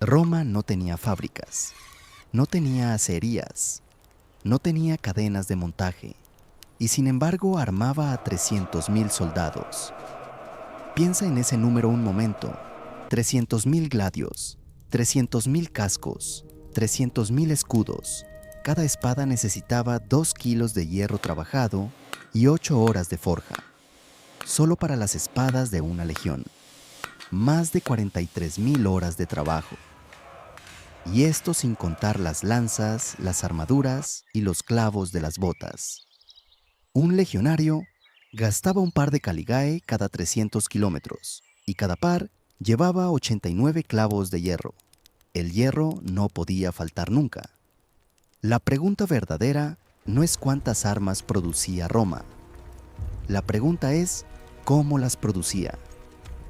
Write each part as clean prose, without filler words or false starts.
Roma no tenía fábricas, no tenía acerías, no tenía cadenas de montaje, y sin embargo armaba a 300.000 soldados. Piensa en ese número un momento: 300.000 gladios, 300.000 cascos, 300.000 escudos. Cada espada necesitaba 2 kilos de hierro trabajado y 8 horas de forja, solo para las espadas de una legión. Más de 43.000 horas de trabajo. Y esto sin contar las lanzas, las armaduras y los clavos de las botas. Un legionario gastaba un par de caligae cada 300 kilómetros y cada par llevaba 89 clavos de hierro. El hierro no podía faltar nunca. La pregunta verdadera no es cuántas armas producía Roma. La pregunta es cómo las producía.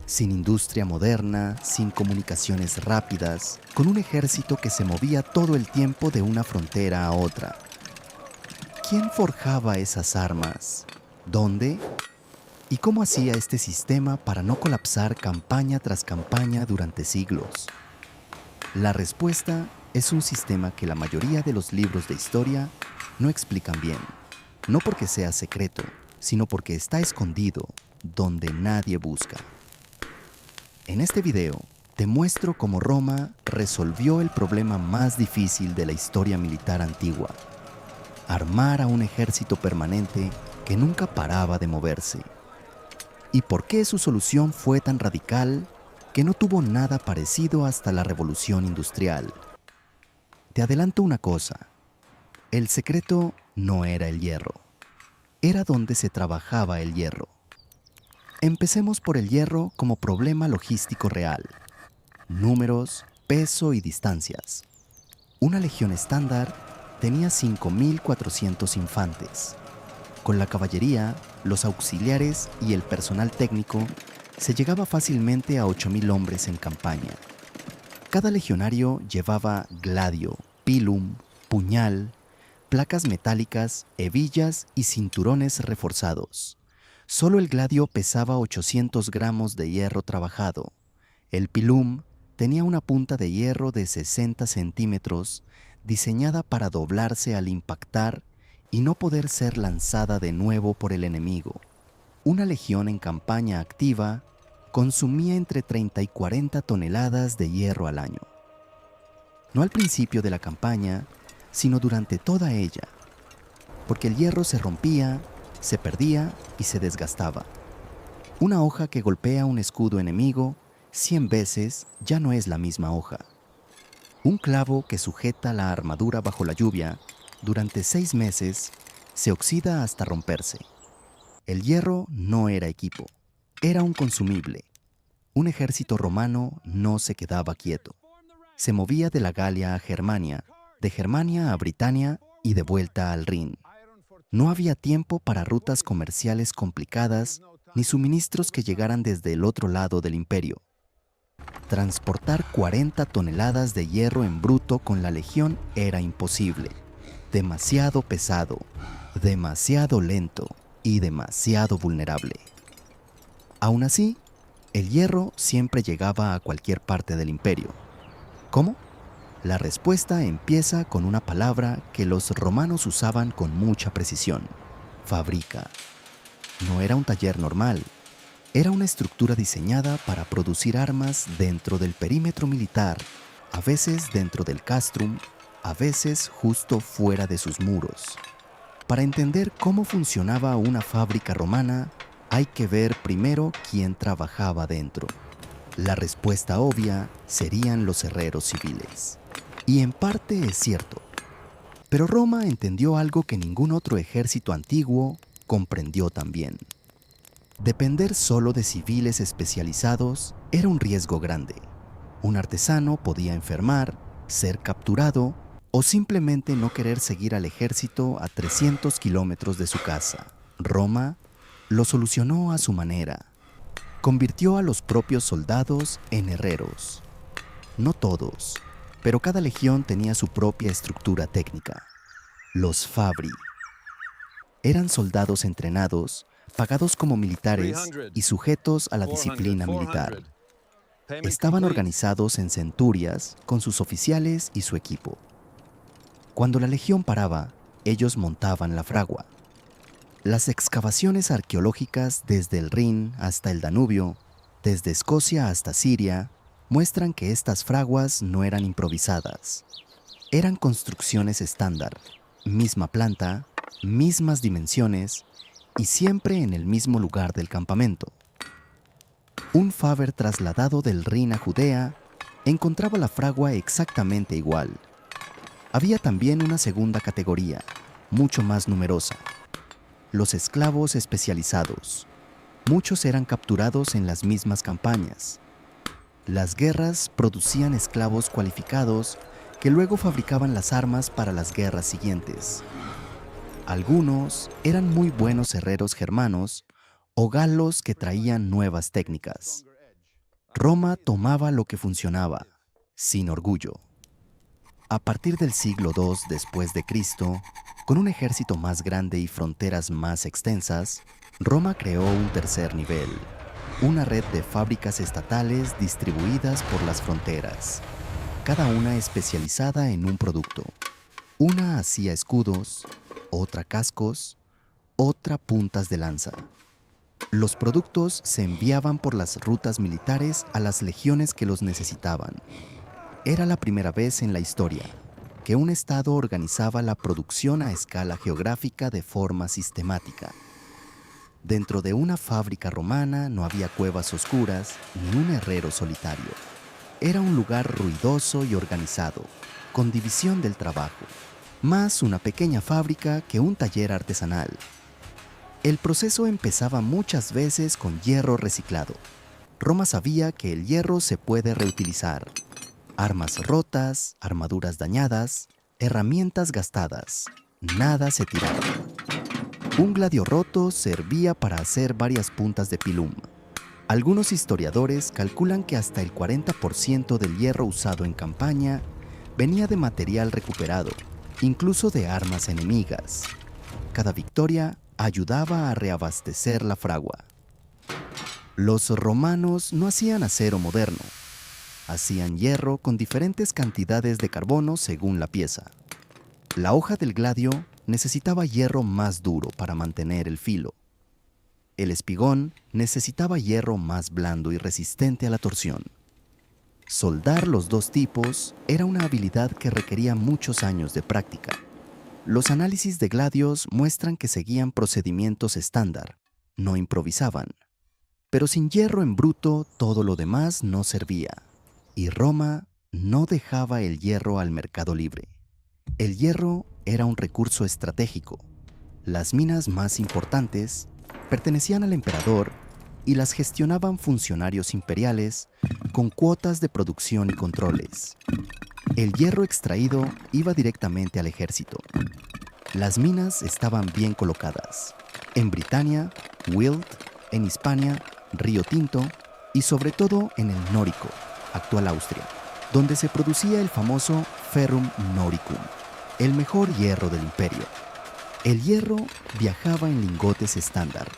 Sin industria moderna, sin comunicaciones rápidas, con un ejército que se movía todo el tiempo de una frontera a otra. ¿Quién forjaba esas armas? ¿Dónde? ¿Y cómo hacía este sistema para no colapsar campaña tras campaña durante siglos? La respuesta es un sistema que la mayoría de los libros de historia no explican bien. No porque sea secreto, sino porque está escondido donde nadie busca. En este video te muestro cómo Roma resolvió el problema más difícil de la historia militar antigua: armar a un ejército permanente que nunca paraba de moverse. ¿Y por qué su solución fue tan radical que no tuvo nada parecido hasta la Revolución Industrial? Te adelanto una cosa: el secreto no era el hierro, era donde se trabajaba el hierro. Empecemos por el hierro como problema logístico real: números, peso y distancias. Una legión estándar tenía 5.400 infantes. Con la caballería, los auxiliares y el personal técnico, se llegaba fácilmente a 8.000 hombres en campaña. Cada legionario llevaba gladio, pilum, puñal, placas metálicas, hebillas y cinturones reforzados. Solo el gladio pesaba 800 gramos de hierro trabajado. El pilum tenía una punta de hierro de 60 centímetros, diseñada para doblarse al impactar y no poder ser lanzada de nuevo por el enemigo. Una legión en campaña activa consumía entre 30 y 40 toneladas de hierro al año. No al principio de la campaña, sino durante toda ella, porque el hierro se rompía, se perdía y se desgastaba. Una hoja que golpea un escudo enemigo 100 veces ya no es la misma hoja. Un clavo que sujeta la armadura bajo la lluvia durante 6 meses se oxida hasta romperse. El hierro no era equipo, era un consumible. Un ejército romano no se quedaba quieto. Se movía de la Galia a Germania, de Germania a Britania y de vuelta al Rin. No había tiempo para rutas comerciales complicadas ni suministros que llegaran desde el otro lado del imperio. Transportar 40 toneladas de hierro en bruto con la legión era imposible. Demasiado pesado, demasiado lento y demasiado vulnerable. Aún así, el hierro siempre llegaba a cualquier parte del imperio. ¿Cómo? La respuesta empieza con una palabra que los romanos usaban con mucha precisión: fábrica. No era un taller normal, era una estructura diseñada para producir armas dentro del perímetro militar, a veces dentro del castrum, a veces justo fuera de sus muros. Para entender cómo funcionaba una fábrica romana, hay que ver primero quién trabajaba dentro. La respuesta obvia serían los herreros civiles. Y en parte es cierto. Pero Roma entendió algo que ningún otro ejército antiguo comprendió también. Depender solo de civiles especializados era un riesgo grande. Un artesano podía enfermar, ser capturado o simplemente no querer seguir al ejército a 300 kilómetros de su casa. Roma lo solucionó a su manera. Convirtió a los propios soldados en herreros. No todos, pero cada legión tenía su propia estructura técnica. Los fabri eran soldados entrenados, pagados como militares y sujetos a la disciplina militar. Estaban organizados en centurias con sus oficiales y su equipo. Cuando la legión paraba, ellos montaban la fragua. Las excavaciones arqueológicas desde el Rin hasta el Danubio, desde Escocia hasta Siria, muestran que estas fraguas no eran improvisadas. Eran construcciones estándar, misma planta, mismas dimensiones y siempre en el mismo lugar del campamento. Un Faber trasladado del Rin a Judea encontraba la fragua exactamente igual. Había también una segunda categoría, mucho más numerosa: los esclavos especializados. Muchos eran capturados en las mismas campañas. Las guerras producían esclavos cualificados que luego fabricaban las armas para las guerras siguientes. Algunos eran muy buenos herreros germanos o galos que traían nuevas técnicas. Roma tomaba lo que funcionaba, sin orgullo. A partir del siglo II después de Cristo, con un ejército más grande y fronteras más extensas, Roma creó un tercer nivel, una red de fábricas estatales distribuidas por las fronteras, cada una especializada en un producto. Una hacía escudos, otra cascos, otra puntas de lanza. Los productos se enviaban por las rutas militares a las legiones que los necesitaban. Era la primera vez en la historia que un estado organizaba la producción a escala geográfica de forma sistemática. Dentro de una fábrica romana no había cuevas oscuras ni un herrero solitario. Era un lugar ruidoso y organizado, con división del trabajo, más una pequeña fábrica que un taller artesanal. El proceso empezaba muchas veces con hierro reciclado. Roma sabía que el hierro se puede reutilizar. Armas rotas, armaduras dañadas, herramientas gastadas, nada se tiraba. Un gladio roto servía para hacer varias puntas de pilum. Algunos historiadores calculan que hasta el 40% del hierro usado en campaña venía de material recuperado, incluso de armas enemigas. Cada victoria ayudaba a reabastecer la fragua. Los romanos no hacían acero moderno. Hacían hierro con diferentes cantidades de carbono según la pieza. La hoja del gladio necesitaba hierro más duro para mantener el filo. El espigón necesitaba hierro más blando y resistente a la torsión. Soldar los dos tipos era una habilidad que requería muchos años de práctica. Los análisis de gladios muestran que seguían procedimientos estándar, no improvisaban. Pero sin hierro en bruto, todo lo demás no servía. Y Roma no dejaba el hierro al mercado libre. El hierro era un recurso estratégico. Las minas más importantes pertenecían al emperador y las gestionaban funcionarios imperiales con cuotas de producción y controles. El hierro extraído iba directamente al ejército. Las minas estaban bien colocadas. En Britania, Weald, en Hispania, Río Tinto y sobre todo en el Nórico, actual Austria, donde se producía el famoso Ferrum Noricum, el mejor hierro del imperio. El hierro viajaba en lingotes estándar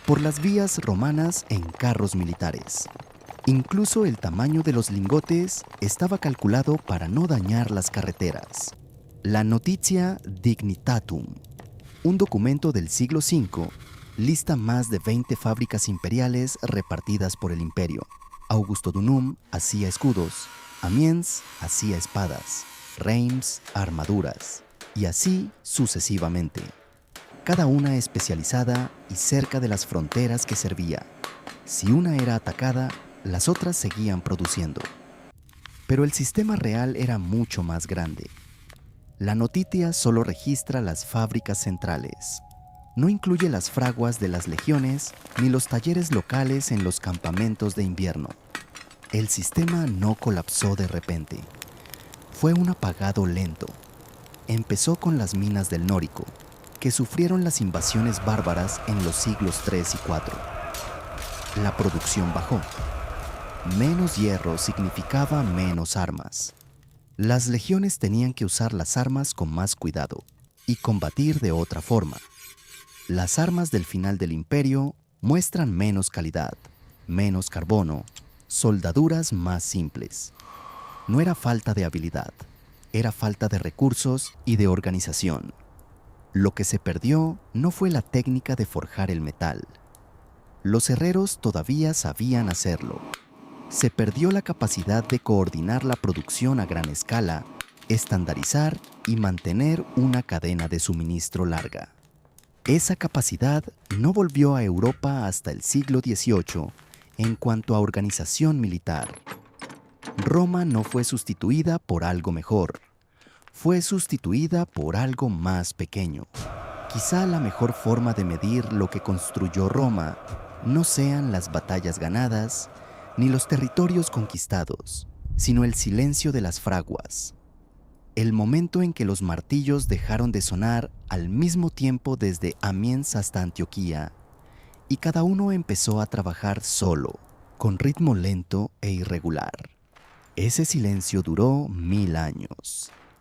por las vías romanas en carros militares. Incluso el tamaño de los lingotes estaba calculado para no dañar las carreteras. La Notitia Dignitatum, un documento del siglo V, lista más de 20 fábricas imperiales repartidas por el imperio. Augusto Dunum hacía escudos, Amiens hacía espadas, Reims armaduras, y así sucesivamente. Cada una especializada y cerca de las fronteras que servía. Si una era atacada, las otras seguían produciendo. Pero el sistema real era mucho más grande. La Notitia solo registra las fábricas centrales. No incluye las fraguas de las legiones ni los talleres locales en los campamentos de invierno. El sistema no colapsó de repente. Fue un apagado lento. Empezó con las minas del Nórico, que sufrieron las invasiones bárbaras en los siglos III y IV. La producción bajó. Menos hierro significaba menos armas. Las legiones tenían que usar las armas con más cuidado y combatir de otra forma. Las armas del final del imperio muestran menos calidad, menos carbono, soldaduras más simples. No era falta de habilidad, era falta de recursos y de organización. Lo que se perdió no fue la técnica de forjar el metal. Los herreros todavía sabían hacerlo. Se perdió la capacidad de coordinar la producción a gran escala, estandarizar y mantener una cadena de suministro larga. Esa capacidad no volvió a Europa hasta el siglo XVIII en cuanto a organización militar. Roma no fue sustituida por algo mejor, fue sustituida por algo más pequeño. Quizá la mejor forma de medir lo que construyó Roma no sean las batallas ganadas ni los territorios conquistados, sino el silencio de las fraguas. El momento en que los martillos dejaron de sonar al mismo tiempo desde Amiens hasta Antioquía, y cada uno empezó a trabajar solo, con ritmo lento e irregular. Ese silencio duró 1000 años.